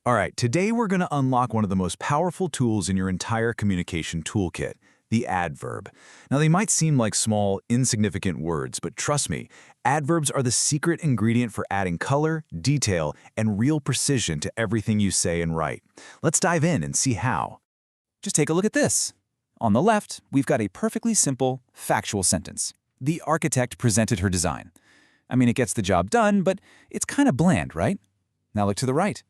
All right, today we're going to unlock one of the most powerful tools in your entire communication toolkit, the adverb. Now, they might seem like small, insignificant words, but trust me, adverbs are the secret ingredient for adding color, detail, and real precision to everything you say and write. Let's dive in and see how. Just take a look at this. On the left, we've got a perfectly simple, factual sentence. The architect presented her design. I mean, it gets the job done, but it's kind of bland, right? Now look to the right.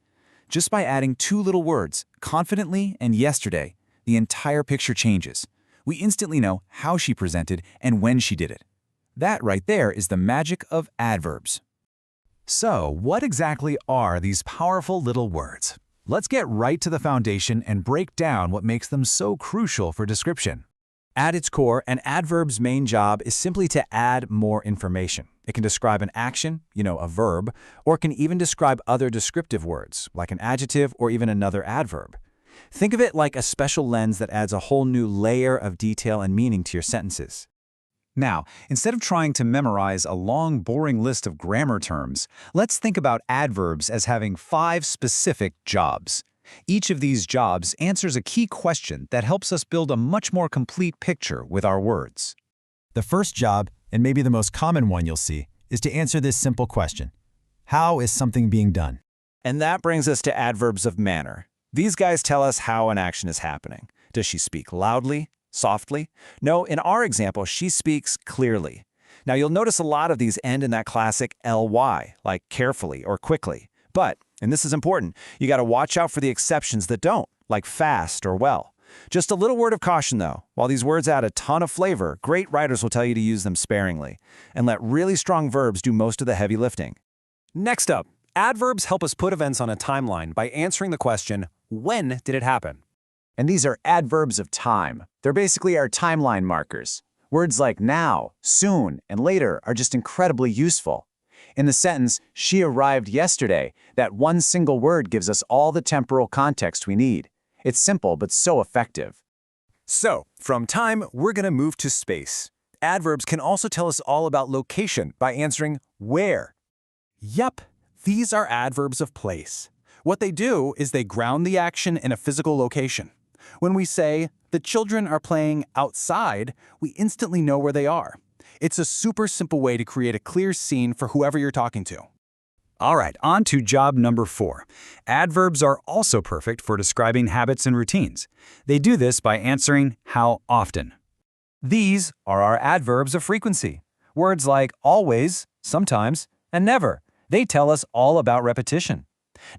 Just by adding two little words, confidently and yesterday, the entire picture changes. We instantly know how she presented and when she did it. That right there is the magic of adverbs. So, what exactly are these powerful little words? Let's get right to the foundation and break down what makes them so crucial for description. At its core, an adverb's main job is simply to add more information. It can describe an action, a verb, or it can even describe other descriptive words, like an adjective or even another adverb. Think of it like a special lens that adds a whole new layer of detail and meaning to your sentences. Now, instead of trying to memorize a long, boring list of grammar terms, let's think about adverbs as having 5 specific jobs. Each of these jobs answers a key question that helps us build a much more complete picture with our words. The first job, and maybe the most common one you'll see, is to answer this simple question. How is something being done? And that brings us to adverbs of manner. These guys tell us how an action is happening. Does she speak loudly? Softly? No, in our example, she speaks clearly. Now you'll notice a lot of these end in that classic ly, like carefully or quickly. But, and this is important, you got to watch out for the exceptions that don't, like fast or well. Just a little word of caution though, while these words add a ton of flavor, great writers will tell you to use them sparingly, and let really strong verbs do most of the heavy lifting. Next up, adverbs help us put events on a timeline by answering the question, when did it happen? And these are adverbs of time. They're basically our timeline markers. Words like now, soon, and later are just incredibly useful. In the sentence, she arrived yesterday, that one single word gives us all the temporal context we need. It's simple, but so effective. So, from time, we're going to move to space. Adverbs can also tell us all about location by answering where. Yup, these are adverbs of place. What they do is they ground the action in a physical location. When we say, the children are playing outside, we instantly know where they are. It's a super simple way to create a clear scene for whoever you're talking to. All right, on to job number 4. Adverbs are also perfect for describing habits and routines. They do this by answering how often. These are our adverbs of frequency. Words like always, sometimes, and never. They tell us all about repetition.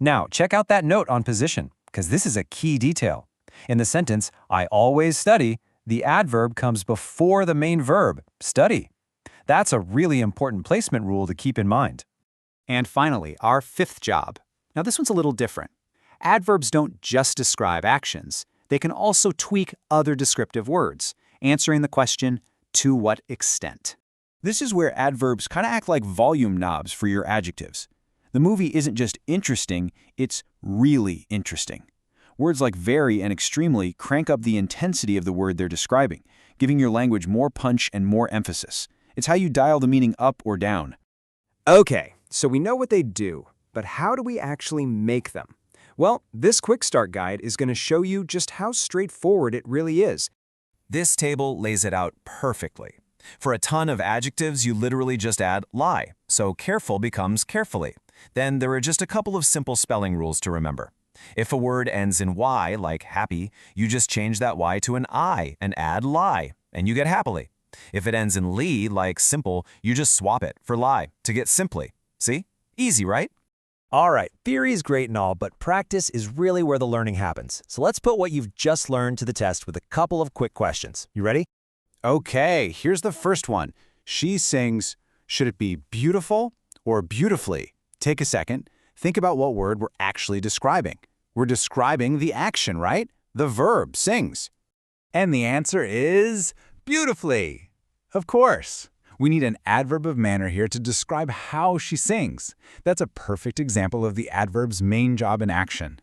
Now, check out that note on position, because this is a key detail. In the sentence, I always study, the adverb comes before the main verb, study. That's a really important placement rule to keep in mind. And finally, our 5th job. Now this one's a little different. Adverbs don't just describe actions. They can also tweak other descriptive words, answering the question, to what extent? This is where adverbs kind of act like volume knobs for your adjectives. The movie isn't just interesting, it's really interesting. Words like very and extremely crank up the intensity of the word they're describing, giving your language more punch and more emphasis. It's how you dial the meaning up or down. Okay, so we know what they do, but how do we actually make them? Well, this quick start guide is going to show you just how straightforward it really is. This table lays it out perfectly. For a ton of adjectives, you literally just add lie, so careful becomes carefully. Then there are just a couple of simple spelling rules to remember. If a word ends in y, like happy, you just change that y to an I and add lie, and you get happily. If it ends in ly, like simple, you just swap it for lie to get simply. See? Easy, right? All right, theory is great and all, but practice is really where the learning happens. So let's put what you've just learned to the test with a couple of quick questions. You ready? Okay, here's the first one. She sings, should it be beautiful or beautifully? Take a second. Think about what word we're actually describing. We're describing the action, right? The verb, sings. And the answer is beautifully. Of course. We need an adverb of manner here to describe how she sings. That's a perfect example of the adverb's main job in action.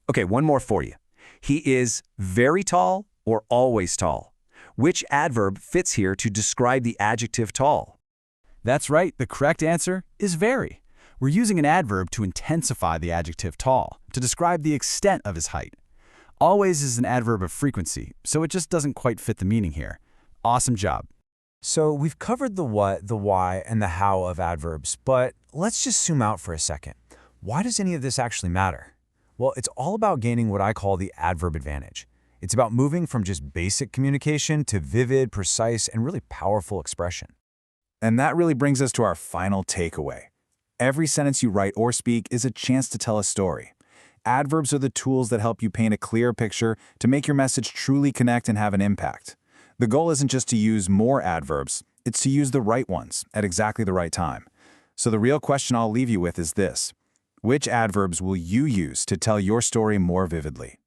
Okay, one more for you. He is very tall or always tall. Which adverb fits here to describe the adjective tall? That's right, the correct answer is very. We're using an adverb to intensify the adjective tall, to describe the extent of his height. Always is an adverb of frequency, so it just doesn't quite fit the meaning here. Awesome job. So we've covered the what, the why, and the how of adverbs, but let's just zoom out for a second. Why does any of this actually matter? Well, it's all about gaining what I call the adverb advantage. It's about moving from just basic communication to vivid, precise, and really powerful expression. And that really brings us to our final takeaway. Every sentence you write or speak is a chance to tell a story. Adverbs are the tools that help you paint a clear picture to make your message truly connect and have an impact. The goal isn't just to use more adverbs, it's to use the right ones at exactly the right time. So the real question I'll leave you with is this: which adverbs will you use to tell your story more vividly?